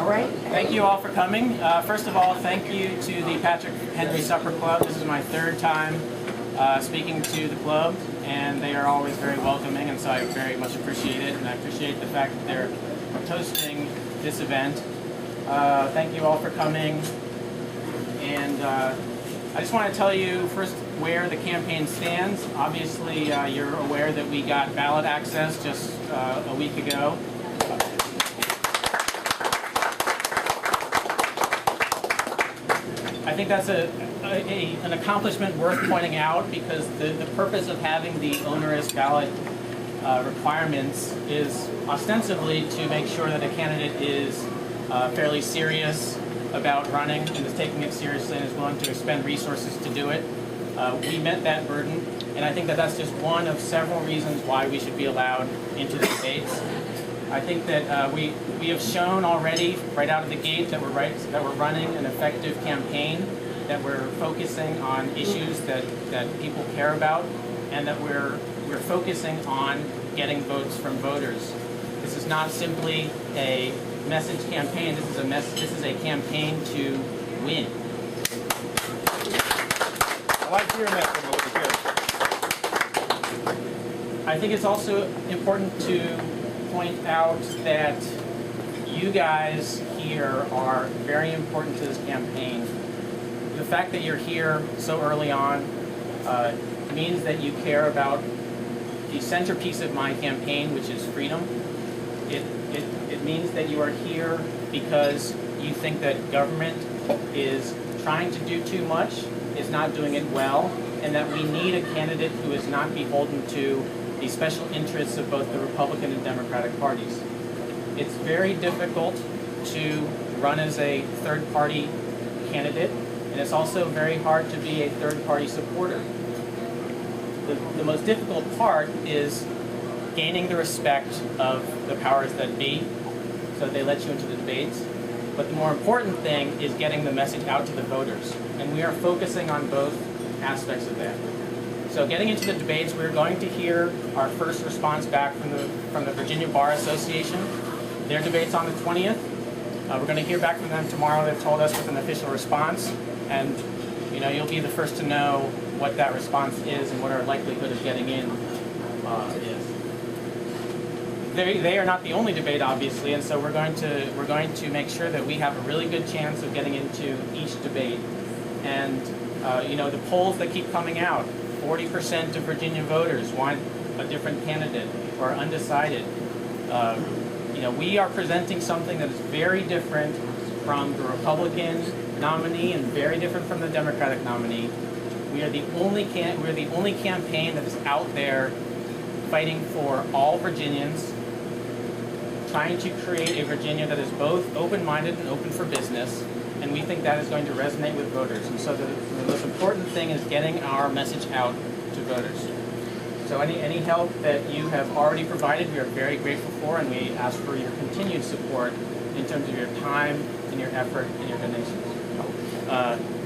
All right. Thank you all for coming. First of all, thank you to the Patrick Henry Supper Club. This is my third time speaking to the club, and they are always very welcoming, and so I very much appreciate it, and I appreciate the fact that they're hosting this event. Thank you all for coming, and I just want to tell you first where the campaign stands. Obviously, you're aware that we got ballot access just a week ago. I think that's an accomplishment worth pointing out, because the purpose of having the onerous ballot requirements is ostensibly to make sure that a candidate is fairly serious about running and is taking it seriously and is willing to expend resources to do it. We met that burden, and I think that that's just one of several reasons why we should be allowed into the debates. I think that we have shown already right out of the gate that we're running an effective campaign, that we're focusing on issues that people care about, and that we're focusing on getting votes from voters. This is not simply a message campaign. This is a campaign to win. I like hearing that from a little kid. I think it's also important to point out that you guys here are very important to this campaign. The fact that you're here so early on means that you care about the centerpiece of my campaign, which is freedom. It means that you are here because you think that government is trying to do too much, is not doing it well, and that we need a candidate who is not beholden to the special interests of both the Republican and Democratic parties. It's very difficult to run as a third-party candidate, and it's also very hard to be a third-party supporter. The most difficult part is gaining the respect of the powers that be, so they let you into the debates. But the more important thing is getting the message out to the voters, and we are focusing on both aspects of that. So getting into the debates, we're going to hear our first response back from the Virginia Bar Association. Their debate's on the 20th. We're going to hear back from them tomorrow. They've told us with an official response, and you'll be the first to know what that response is and what our likelihood of getting in is. They are not the only debate, obviously, and so we're going to make sure that we have a really good chance of getting into each debate. And the polls that keep coming out, 40% of Virginia voters want a different candidate or undecided. We are presenting something that is very different from the Republican nominee and very different from the Democratic nominee. We are the only campaign that is out there fighting for all Virginians, trying to create a Virginia that is both open-minded and open for business, and we think that is going to resonate with voters. And so the most important thing is getting our message out to voters. So any help that you have already provided, we are very grateful for, and we ask for your continued support in terms of your time and your effort and your donations.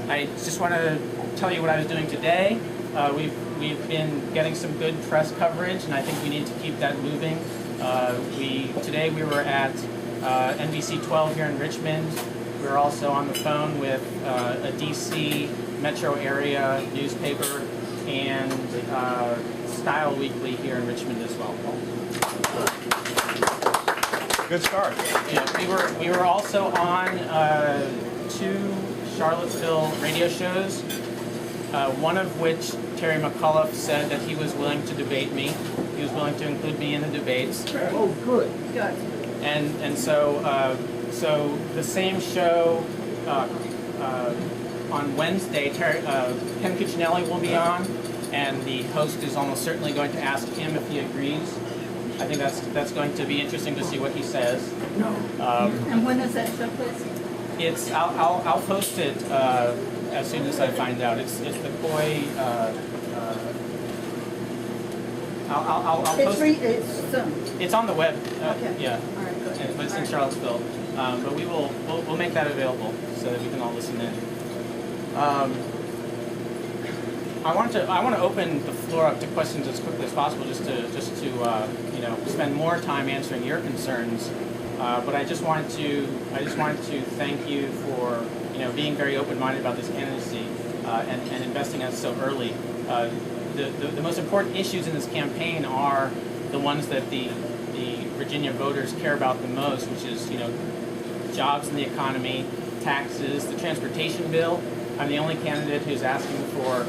I just want to tell you what I was doing today. We've been getting some good press coverage, and I think we need to keep that moving. Today we were at NBC 12 here in Richmond. We were also on the phone with a DC metro area newspaper and Style Weekly here in Richmond as well. Good start. Yeah, we were also on 2 Charlottesville radio shows, one of which Terry McAuliffe said that he was willing to debate me. He was willing to include me in the debates. Oh, good. Good. And so the same show on Wednesday, Ken Cuccinelli will be on, and the host is almost certainly going to ask him if he agrees. I think that's going to be interesting to see what he says. And when is that show, please? I'll post it as soon as I find out. It's the Coy. I'll post it. It's soon. It's on the web. Okay. Yeah. All right, good. But it's in Charlottesville. But we'll make that available so that we can all listen in. I want to open the floor up to questions as quickly as possible, just to spend more time answering your concerns But I just wanted to thank you for being very open-minded about this candidacy and investing in us so early. The most important issues in this campaign are the ones that the Virginia voters care about the most, which is jobs in the economy, taxes, the transportation bill. I'm the only candidate who's asking for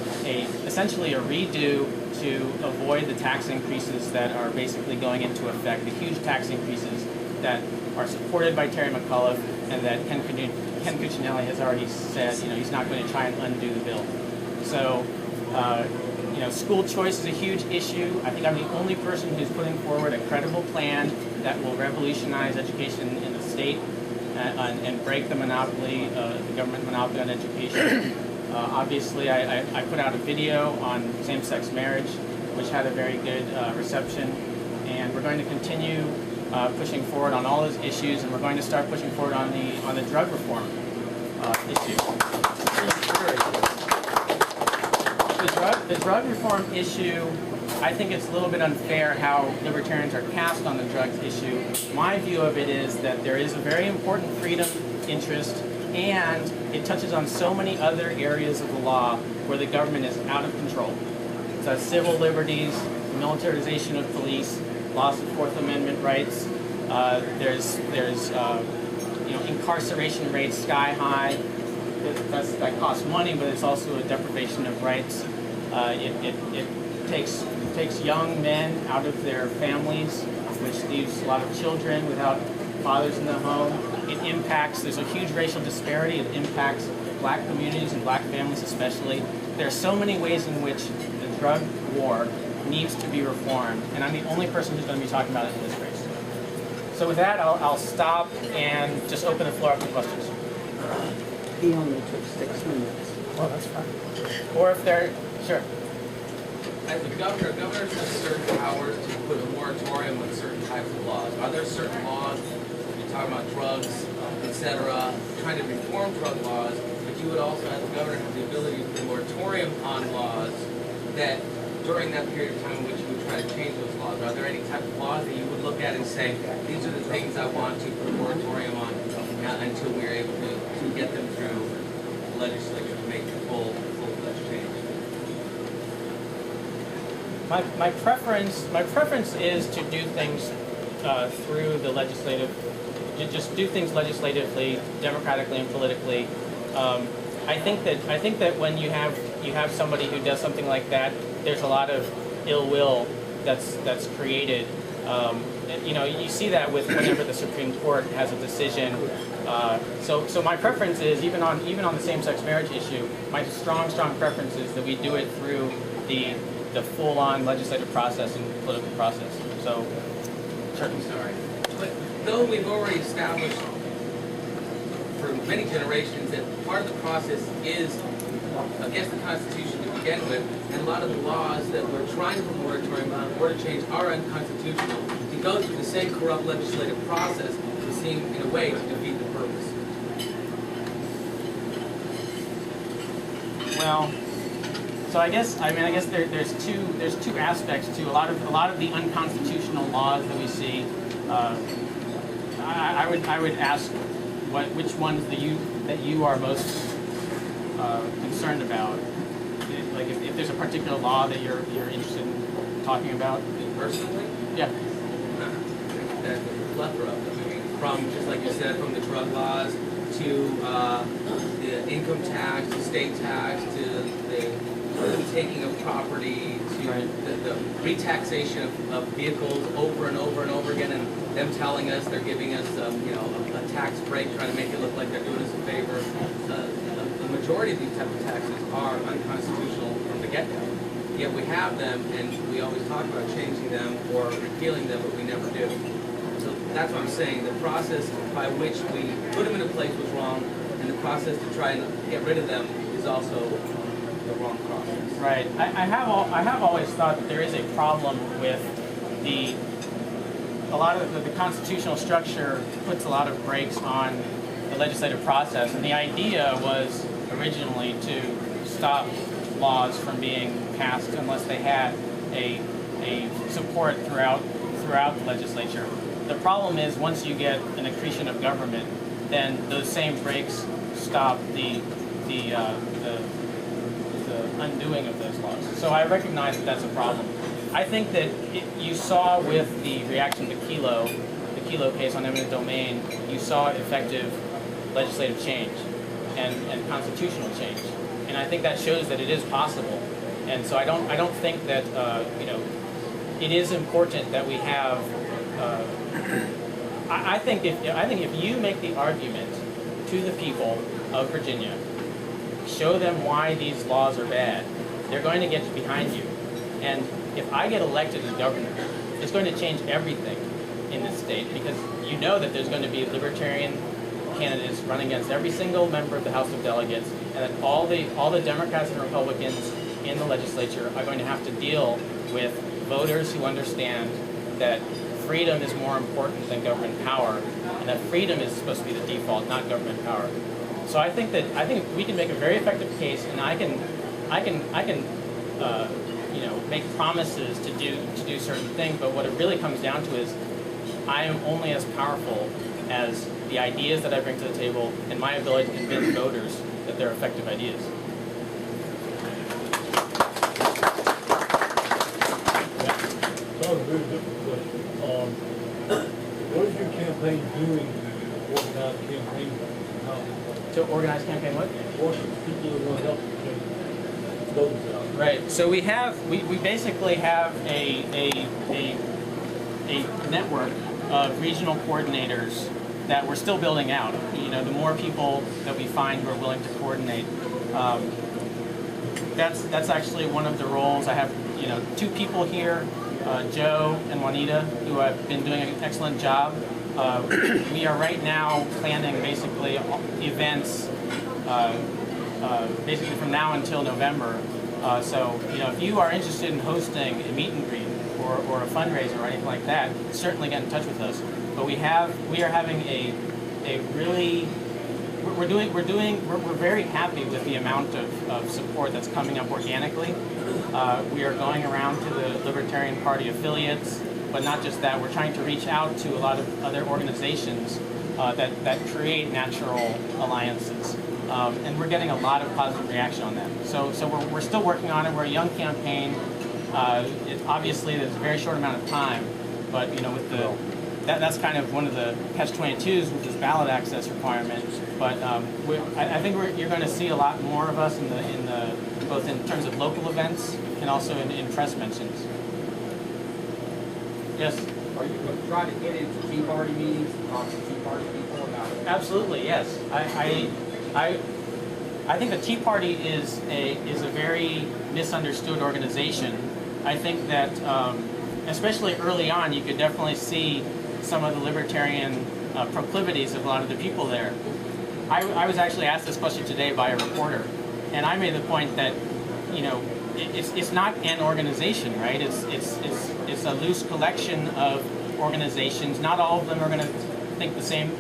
essentially a redo to avoid the tax increases that are basically going into effect, the huge tax increases that are supported by Terry McAuliffe and that Ken Cuccinelli has already said he's not going to try and undo the bill. So school choice is a huge issue. I think I'm the only person who's putting forward a credible plan that will revolutionize education in the state and break the monopoly, the government monopoly on education. Obviously, I put out a video on same-sex marriage, which had a very good reception, and we're going to continue pushing forward on all those issues, and we're going to start pushing forward on the drug reform issue. The drug reform issue, I think it's a little bit unfair how libertarians are cast on the drugs issue. My view of it is that there is a very important freedom interest, and it touches on so many other areas of the law where the government is out of control. So civil liberties, militarization of police, loss of Fourth Amendment rights. There's incarceration rates sky high. That costs money, but it's also a deprivation of rights. It takes young men out of their families, which leaves a lot of children without fathers in the home. It impacts, there's a huge racial disparity. It impacts black communities and black families especially. There are so many ways in which the drug war needs to be reformed, and I'm the only person who's going to be talking about it in this race. So with that, I'll stop and just open the floor up to questions. He only took 6 minutes. Well, that's fine. Or if they're, sure. As a governor, governors have certain powers to put a moratorium on certain types of laws. Are there certain laws, you're talking about drugs, etc., trying to reform drug laws, but you would also, as a governor, have the ability to put a moratorium on laws that during that period of time in which you would try to change those laws? Are there any type of laws that you would look at and say, these are the things I want to put a moratorium on until we're able to get them through the legislature to make the full-fledged change? My preference is to do things through the legislative, just do things legislatively, democratically, and politically. I think that when you have somebody who does something like that, there's a lot of ill will that's created. You see that with whenever the Supreme Court has a decision. So my preference is even on the same-sex marriage issue. My strong preference is that we do it through the full-on legislative process and political process. So, sure. I'm sorry. But though we've already established for many generations that part of the process is against the Constitution to begin with, and a lot of the laws that we're trying to put moratorium on or to change are unconstitutional, to go through the same corrupt legislative process would seem, in a way, to defeat the purpose. Well, so I guess there's two aspects to a lot of the unconstitutional laws that we see. I would ask which ones that you are most concerned about. Like if there's a particular law that you're interested in talking about. Personally? Yeah. There's a plethora of them. I mean, from, just like you said, from the drug laws to the income tax, to state tax, to the taking of property, to the retaxation of vehicles over and over and over again, and them telling us they're giving us a tax break, trying to make it look like they're doing us a favor. The majority of these type of taxes are unconstitutional from the get-go. Yet we have them, and we always talk about changing them or repealing them, but we never do. So that's what I'm saying. The process by which we put them into place was wrong, and the process to try and get rid of them is also the wrong process. Right. I have always thought that there is a problem with a lot of the constitutional structure puts a lot of brakes on the legislative process, and the idea was originally to stop laws from being passed unless they had a support throughout the legislature. The problem is once you get an accretion of government, then those same brakes stop the undoing of those laws. So I recognize that that's a problem. I think that you saw with the reaction to the Kelo case on eminent domain, you saw effective legislative change and constitutional change, and I think that shows that it is possible. And so I don't think that it is important that we have. I think if you make the argument to the people of Virginia, show them why these laws are bad, they're going to get behind you. And if I get elected as governor, it's going to change everything in this state, because you know that there's going to be libertarian candidates running against every single member of the House of Delegates, and that all the Democrats and Republicans in the legislature are going to have to deal with voters who understand that freedom is more important than government power, and that freedom is supposed to be the default, not government power. So I think we can make a very effective case, and I can make promises to do certain things. But what it really comes down to is I am only as powerful as the ideas that I bring to the table and my ability to convince voters that they're effective ideas. Very different question. What is your campaign doing to organize campaign? To organize campaign what? Forcing people who want to help get those out. Right. So we basically have a network of regional coordinators that we're still building out. The more people that we find who are willing to coordinate, that's actually one of the roles. I have 2 people here. Joe and Juanita, who have been doing an excellent job. We are right now planning basically events basically from now until November. So if you are interested in hosting a meet and greet or a fundraiser or anything like that, certainly get in touch with us. But we are having a really we're very happy with the amount of support that's coming up organically. We are going around to the Libertarian Party affiliates, but not just that. We're trying to reach out to a lot of other organizations that create natural alliances, and we're getting a lot of positive reaction on that. So we're still working on it. We're a young campaign. Obviously, there's a very short amount of time, but with that's kind of one of the catch-22s with this ballot access requirement. But I think you're going to see a lot more of us in the both in terms of local events and also in press mentions. Yes. Are you going to try to get into Tea Party meetings and talk to Tea Party people about it? Absolutely, yes. I think the Tea Party is a very misunderstood organization. I think that especially early on, you could definitely see some of the libertarian proclivities of a lot of the people there. I was actually asked this question today by a reporter, and I made the point that it's not an organization, right? It's a loose collection of organizations. Not all of them are going to think the same,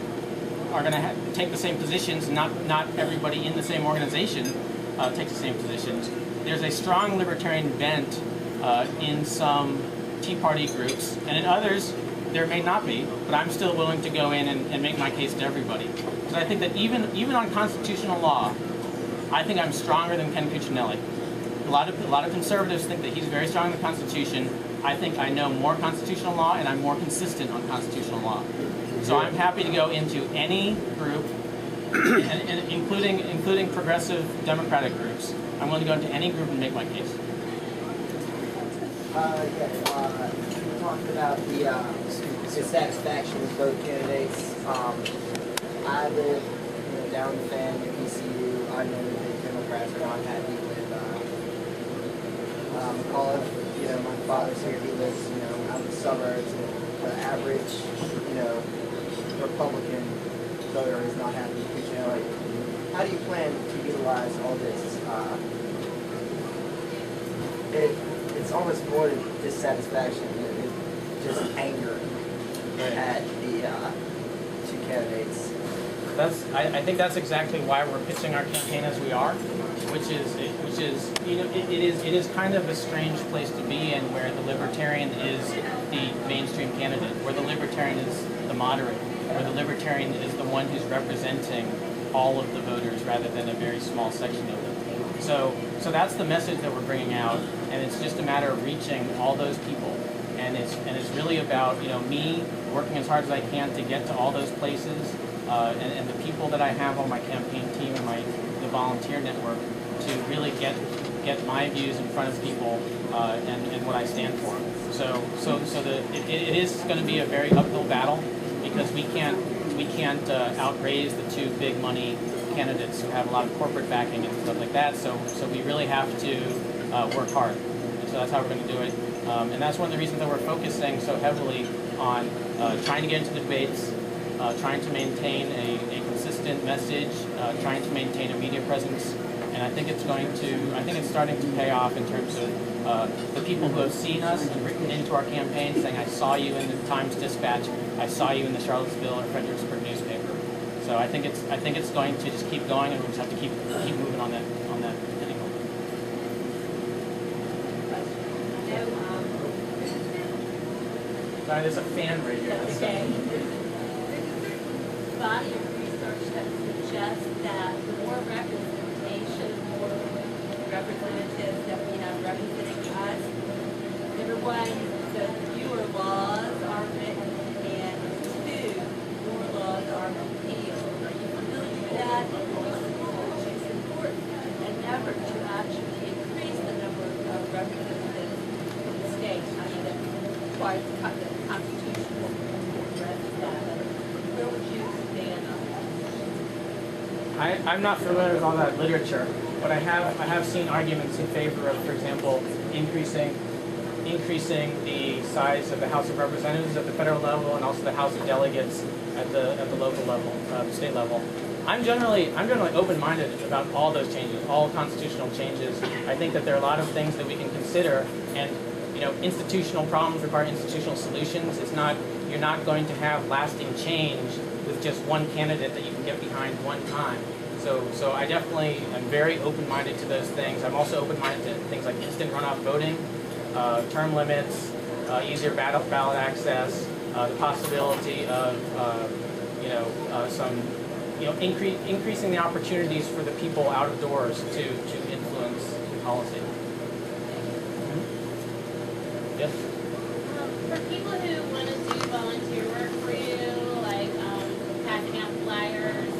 are going to take the same positions. Not everybody in the same organization takes the same positions. There's a strong libertarian bent in some Tea Party groups, and in others there may not be, but I'm still willing to go in and make my case to everybody. Because I think that even on constitutional law, I think I'm stronger than Ken Cuccinelli. A lot of conservatives think that he's very strong in the Constitution. I think I know more constitutional law, and I'm more consistent on constitutional law. So I'm happy to go into any group, and including progressive Democratic groups. I'm willing to go into any group and make my case. You talked about the satisfaction with both candidates. I live down the fan in PCU. I know that the Democrats are not happy with McAuliffe. My father's here. He lives out in the suburbs. And the average Republican voter is not happy with Cuccinelli. How do you plan to utilize all this? It's almost more than dissatisfaction. It's just anger at the 2 candidates. I think that's exactly why we're pitching our campaign as we are, which is it is kind of a strange place to be in, where the libertarian is the mainstream candidate, where the Libertarian is the moderate, where the Libertarian is the one who's representing all of the voters rather than a very small section of them. So that's the message that we're bringing out, and it's just a matter of reaching all those people. And it's really about, you know, me working as hard as I can to get to all those places, and the people that I have on my campaign team and the volunteer network to really get my views in front of people and what I stand for. So it is going to be a very uphill battle because we can't outraise the two big money candidates who have a lot of corporate backing and stuff like that. So we really have to work hard. And so that's how we're going to do it. And that's one of the reasons that we're focusing so heavily on trying to get into the debates, trying to maintain a consistent message, trying to maintain a media presence. And I think it's starting to pay off in terms of the people who have seen us and written into our campaign saying, I saw you in the Times Dispatch, I saw you in the Charlottesville or Fredericksburg newspaper. So I think it's going to just keep going, and we just have to keep moving on that angle. Sorry, there's a fan right here. Okay. Body of research that suggests that the more representation, the more representatives that we have representing us, number one, the fewer laws are written, and two, more laws are repealed. Are you familiar with that? It's important an effort to actually increase the number of representatives in the state. I mean, that requires the Constitution will address that. Where would you stand on that? I'm not familiar with all that literature, but I have seen arguments in favor of, for example, increasing the size of the House of Representatives at the federal level and also the House of Delegates at the local level, the state level. I'm generally open-minded about all those changes, all constitutional changes. I think that there are a lot of things that we can consider, and institutional problems require institutional solutions. You're not going to have lasting change with just one candidate that you can get behind one time. So I definitely am very open-minded to those things. I'm also open-minded to things like instant runoff voting, term limits, easier ballot access, the possibility of increasing the opportunities for the people out of doors to influence policy. Yes. For people who want to do volunteer work for you, like passing out flyers,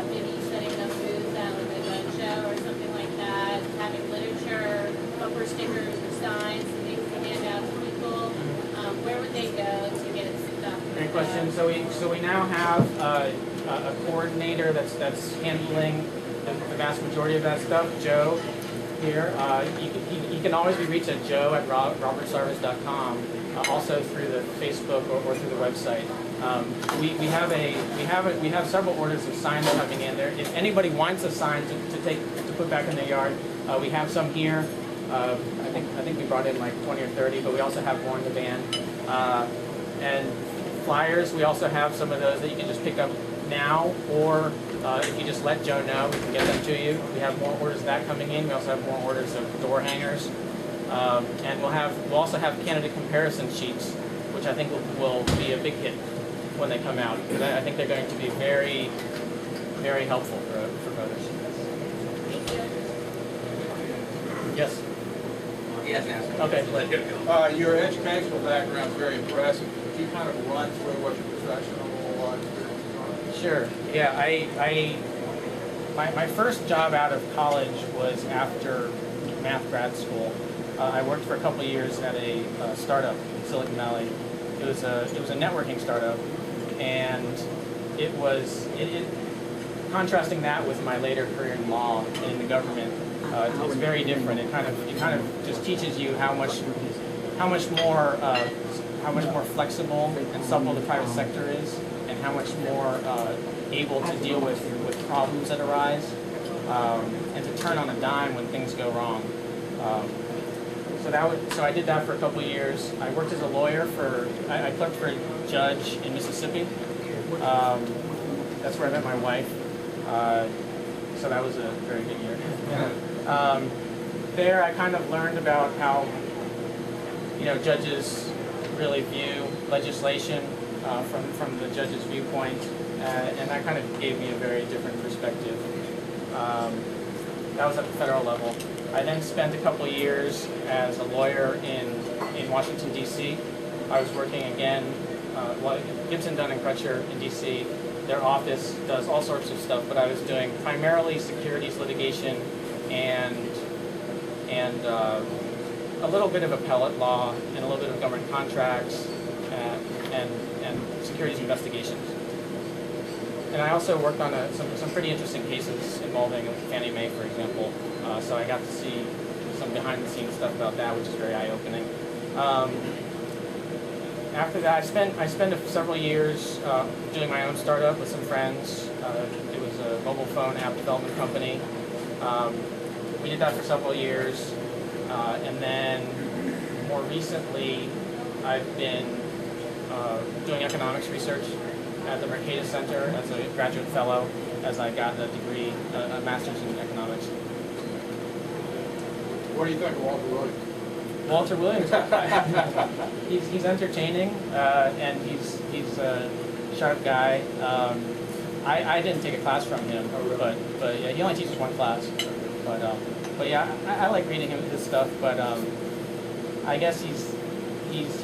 maybe setting up booths at like a gun show or something like that, having literature, bumper stickers or signs, and things to hand out to people, where would they go to get it stuff? Great question. So we now have a coordinator that's handling the vast majority of that stuff, Joe. Here, you can always be reached at joe@robertsarvis.com, also through the Facebook or through the website. We have several orders of signs coming in there. If anybody wants a sign to put back in their yard, we have some here. I think we brought in like 20 or 30, but we also have more in the van. And flyers, we also have some of those that you can just pick up now, or if you just let Joe know, we can get them to you. We have more orders of that coming in. We also have more orders of door hangers, and we'll also have candidate comparison sheets, which I think will be a big hit when they come out. Because I think they're going to be very, very helpful for voters. Yes. Yes, answer. Okay. Your educational background is very impressive. Could you kind of run through what your professional experience is? Sure. Yeah. My first job out of college was after math grad school. I worked for a couple of years at a startup in Silicon Valley. It was a networking startup, and it contrasting that with my later career in law and in the government. It's very different. It kind of just teaches you how much more flexible and supple the private sector is, and how much more able to deal with problems that arise, and to turn on a dime when things go wrong. So I did that for a couple of years. I worked as a lawyer I clerked for a judge in Mississippi. That's where I met my wife. So that was a very good year. There I kind of learned about how judges really view legislation from the judge's viewpoint, and that kind of gave me a very different perspective. That was at the federal level. I then spent a couple of years as a lawyer in Washington, D.C. I was working again, Gibson, Dunn & Crutcher in D.C. Their office does all sorts of stuff, but I was doing primarily securities litigation and a little bit of appellate law and a little bit of government contracts and securities investigations. And I also worked on some pretty interesting cases involving Fannie Mae, for example. So I got to see some behind-the-scenes stuff about that, which is very eye-opening. After that, I spent several years doing my own startup with some friends. It was a mobile phone app development company. We did that for several years, and then more recently, I've been doing economics research at the Medicaid Center as a graduate fellow, as I got a degree, a master's in economics. What do you think of Walter Williams? Walter Williams, he's entertaining, and he's a sharp guy. I didn't take a class from him, but yeah, he only teaches one class. But yeah, I like reading his stuff. But I guess he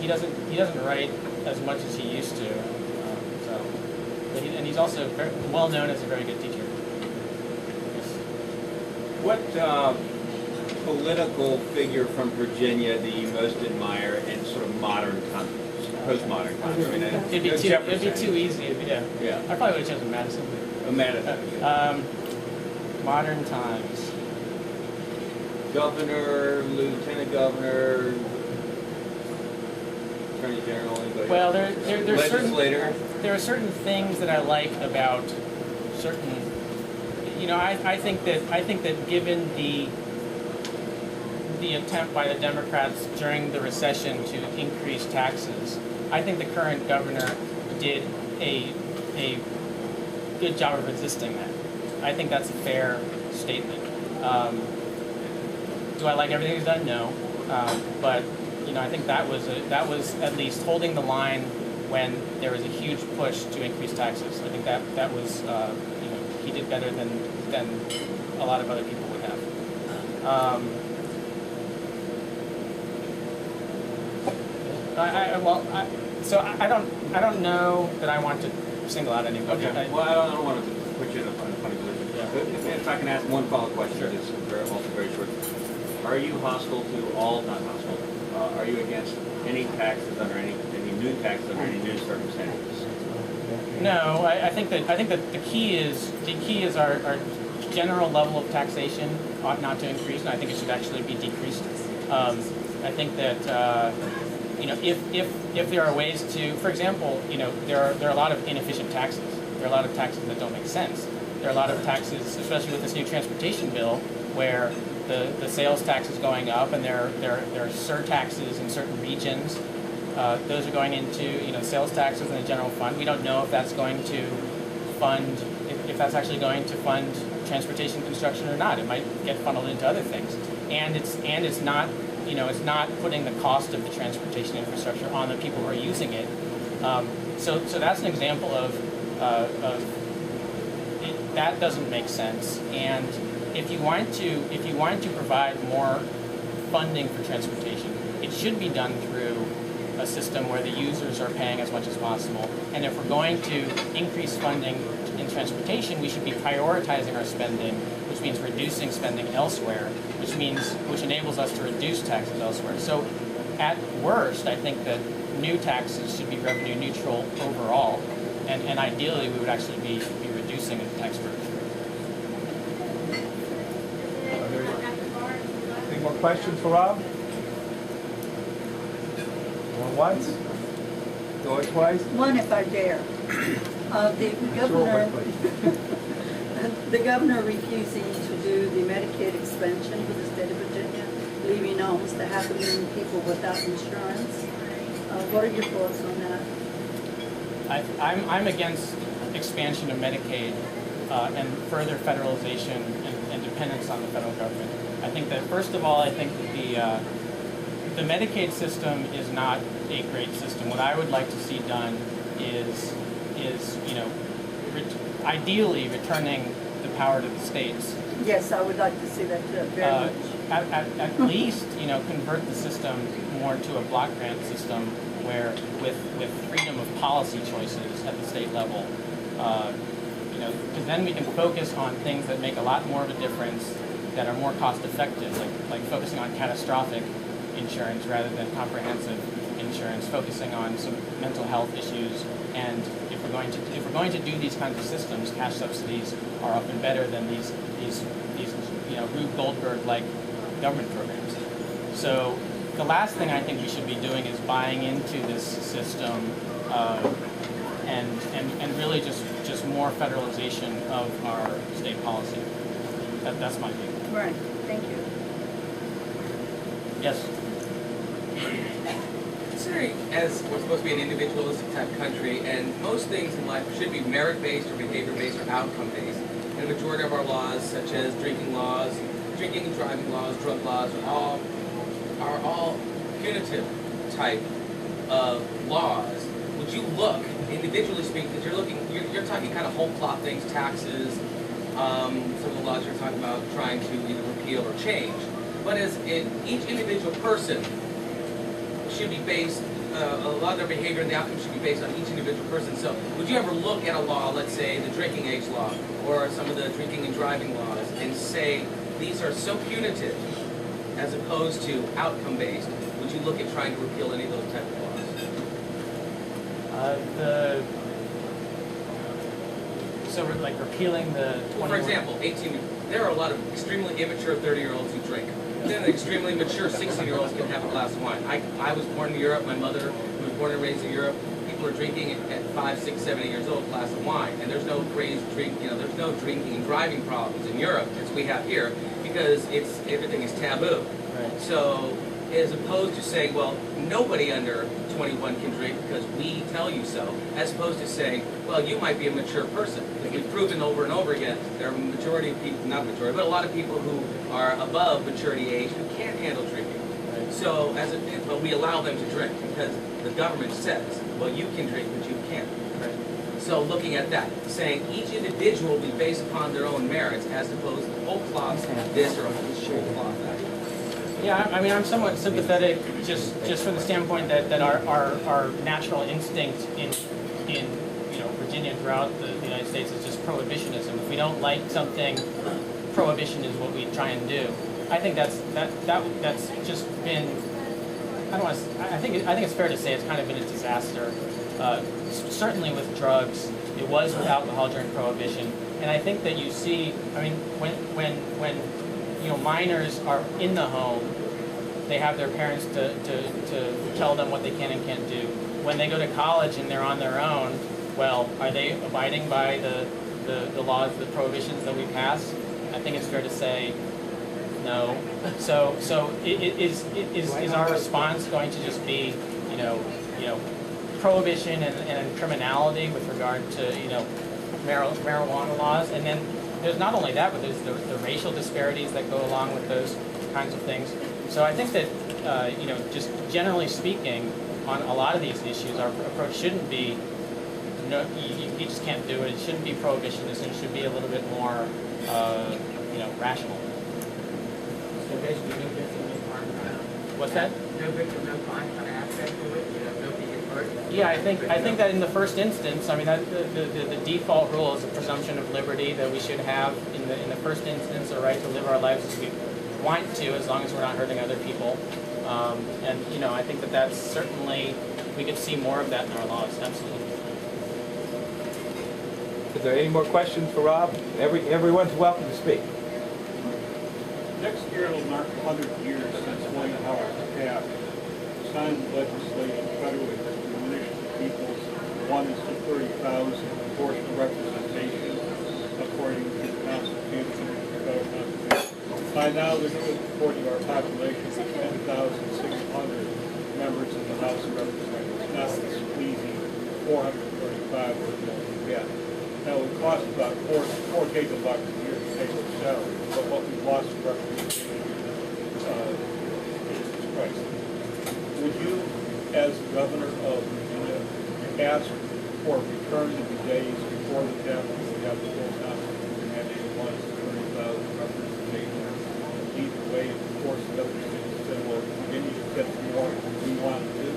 doesn't write as much as he used to. And he's also very well known as a very good teacher. Yes. What political figure from Virginia do you most admire in sort of modern times, postmodern times? I mean, it'd be too easy. Yeah. I probably would have chosen Madison. Madison. Modern times. Governor, lieutenant governor, attorney general, anybody? Well, there are certain things that I like about certain. I think that given the attempt by the Democrats during the recession to increase taxes, I think the current governor did a good job of resisting that. I think that's a fair statement. Do I like everything he's done? No, but I think that was at least holding the line when there was a huge push to increase taxes. I think that was he did better than a lot of other people would have. I don't know that I want to single out anybody. Okay. Well, I don't want to put you in a funny position. Yeah. But if I can ask one follow-up question, Sure. it's also very short. Are you hostile to all? Not hostile. Are you against any taxes under any new taxes under any new circumstances? No, I think that the key is our general level of taxation ought not to increase, and I think it should actually be decreased. I think that if there are ways to, for example, there are a lot of inefficient taxes. There are a lot of taxes that don't make sense. There are a lot of taxes, especially with this new transportation bill, where the sales tax is going up, and there are surtaxes in certain regions. Those are going into sales taxes in the general fund. We don't know if that's going to fund, if that's actually going to fund transportation construction or not. It might get funneled into other things, and it's not it's not putting the cost of the transportation infrastructure on the people who are using it. So that's an example of that doesn't make sense. And if you want to provide more funding for transportation, it should be done through a system where the users are paying as much as possible. And if we're going to increase funding in transportation, we should be prioritizing our spending, which means reducing spending elsewhere, which enables us to reduce taxes elsewhere. So at worst, I think that new taxes should be revenue neutral overall, and ideally we would actually be reducing the tax burden. Any more questions for Rob? Going once? Going twice? One if I dare. The governor refusing to do the Medicaid expansion for the state of Virginia, leaving almost 500,000 people without insurance. What are your thoughts on that? I'm against expansion of Medicaid and further federalization and dependence on the federal government. I think that first of all, I think that the Medicaid system is not a great system. What I would like to see done is ideally returning the power to the states. Yes, I would like to see that too, very much. At least, convert the system more to a block grant system where with freedom of policy choices at the state level, because then we can focus on things that make a lot more of a difference, that are more cost effective, like focusing on catastrophic insurance rather than comprehensive insurance, focusing on some mental health issues. And if we're going to do these kinds of systems, cash subsidies are often better than these Rube Goldberg-like government programs. So the last thing I think we should be doing is buying into this system and really just more federalization of our state policy. That's my view. Right, thank you. Yes. Considering as we're supposed to be an individualistic type country, and most things in life should be merit-based or behavior-based or outcome-based, and the majority of our laws, such as drinking and driving laws, drug laws, are all punitive type of laws. Would you look, individually speaking, because you're talking kind of whole cloth things, taxes, some of the laws you're talking about trying to either repeal or change, but as each individual person should be based, a lot of their behavior and the outcome should be based on each individual person. So would you ever look at a law, let's say the drinking age law, or some of the drinking and driving laws, and say these are so punitive as opposed to outcome-based? Would you look at trying to repeal any of those type of laws? So we're like repealing the 21. For example, 18. There are a lot of extremely immature 30-year-olds who drink. Then extremely mature 16-year-olds can have a glass of wine. I was born in Europe. My mother, who was born and raised in Europe, people are drinking at 5, 6, 7, 8 years old a glass of wine, and there's no crazy drink. There's no drinking and driving problems in Europe as we have here because everything is taboo. Right. So as opposed to saying, well, nobody under 21 can drink because we tell you so, as opposed to saying, well, you might be a mature person. Because we've proven over and over again, there are a majority of people, not majority, but a lot of people who are above maturity age who can't handle drinking. Right. So, but we allow them to drink because the government says, well, you can drink, but you can't. Right. So looking at that, saying each individual will be based upon their own merits, as opposed to whole cloth this or whole cloth that. Yeah, I mean, I'm somewhat sympathetic just from the standpoint that our natural instinct in Virginia and throughout the United States is just prohibitionism. If we don't like something, prohibition is what we try and do. I think that's just been, I think it's fair to say it's kind of been a disaster. Certainly with drugs, it was with alcohol during Prohibition, and I think that you see, I mean, when minors are in the home, they have their parents to tell them what they can and can't do. When they go to college and they're on their own, well, are they abiding by the laws, the prohibitions that we passed? I think it's fair to say no. So is our response going to just be, prohibition and criminality with regard to, marijuana laws? And then there's not only that, but there's the racial disparities that go along with those kinds of things. So I think that, just generally speaking, on a lot of these issues, our approach shouldn't be, no, you just can't do it. It shouldn't be prohibitionist. It should be a little bit more, rational. So basically, no victim, no crime kind of. What's that? No victim, no crime kind of aspect to it. Nobody gets hurt. Yeah, I think that in the first instance, I mean, that the default rule is a presumption of liberty that we should have in the first instance a right to live our lives as we want to, as long as we're not hurting other people. And I think that's certainly, we could see more of that in our laws. Absolutely. Is there any more questions for Rob? Everyone's welcome to speak. Next year it'll mark 100 years since White House passed signed legislation federally that diminished the people's 1 to 30,000 proportional representation according to the Constitution and the federal Constitution. By now, the newest report of our population is 10,600 members of the House of Representatives, not the squeezy 435 we're going to get. Now, it costs about $4 gigabucks a year to pay their salary, but what we've lost in representation is priceless. would you, as governor of Virginia, ask for a return to the days before the death, we have the full Constitution and actually was 30,000 representation? Either way, of course, the other cities said, well, Virginia gets more than we want to do.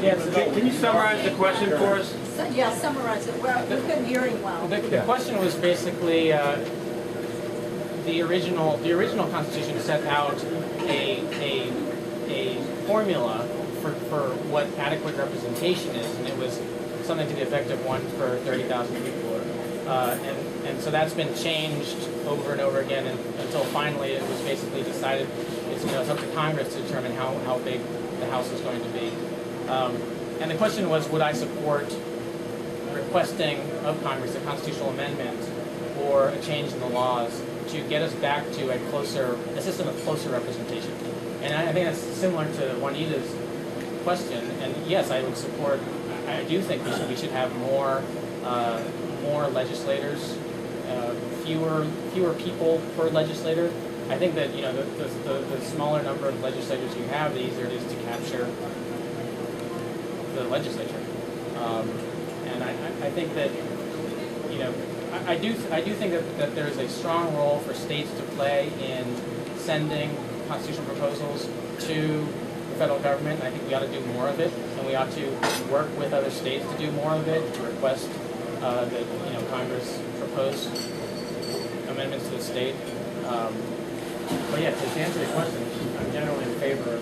Yes. Can you summarize the question for us? So, yeah, summarize it. Well, we couldn't hear him well. The question was basically the original Constitution set out a formula for what adequate representation is, and it was something to the effect of 1 for 30,000 people, and so that's been changed over and over again until finally it was basically decided it's up to Congress to determine how big the House is going to be. And the question was, would I support requesting of Congress a constitutional amendment or a change in the laws to get us back to a system of closer representation? And I think that's similar to Juanita's question. And yes, I would support. I do think we should have more legislators, fewer people per legislator. I think that the smaller number of legislators you have, the easier it is to capture the legislature. And I think that I do think that there's a strong role for states to play in sending constitutional proposals to the federal government. And I think we ought to do more of it, and we ought to work with other states to do more of it, to request that Congress propose amendments to the state. But yeah, to answer your question, I'm generally in favor of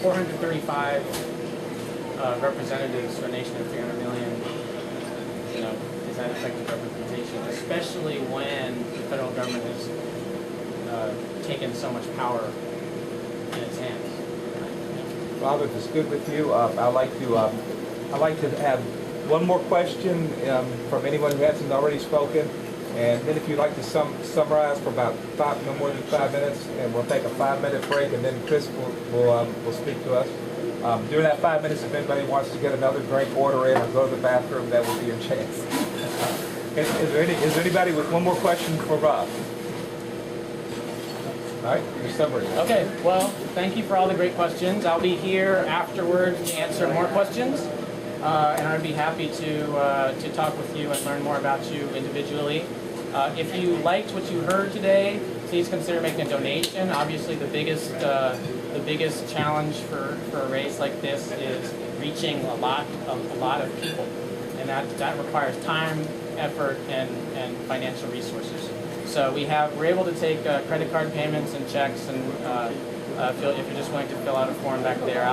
435 representatives for a nation of 300 million. Is that effective representation, especially when the federal government has taken so much power in its hands? Rob, if it's good with you, I'd like to have one more question from anyone who hasn't already spoken, and then if you'd like to summarize for about no more than 5 minutes, and we'll take a 5-minute break, and then Chris will speak to us. During that 5 minutes, if anybody wants to get another drink, order in, or go to the bathroom, that would be your chance. Is there anybody with one more question for Rob? All right, your summary. Okay, well, thank you for all the great questions. I'll be here afterwards to answer more questions, and I'd be happy to talk with you and learn more about you individually. If you liked what you heard today, please consider making a donation. Obviously, the biggest challenge for a race like this is reaching a lot of people, and that requires time, effort, and financial resources. So we're able to take credit card payments and checks, and if you're just willing to fill out a form back there,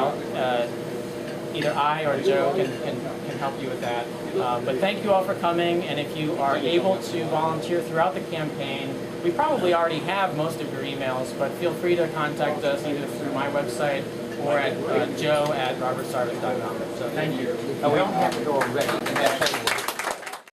either I or Joe can help you with that. But thank you all for coming, and if you are able to volunteer throughout the campaign, we probably already have most of your emails, but feel free to contact us either through my website or at joe@robertsarvis.com. So thank you. We don't have to go already.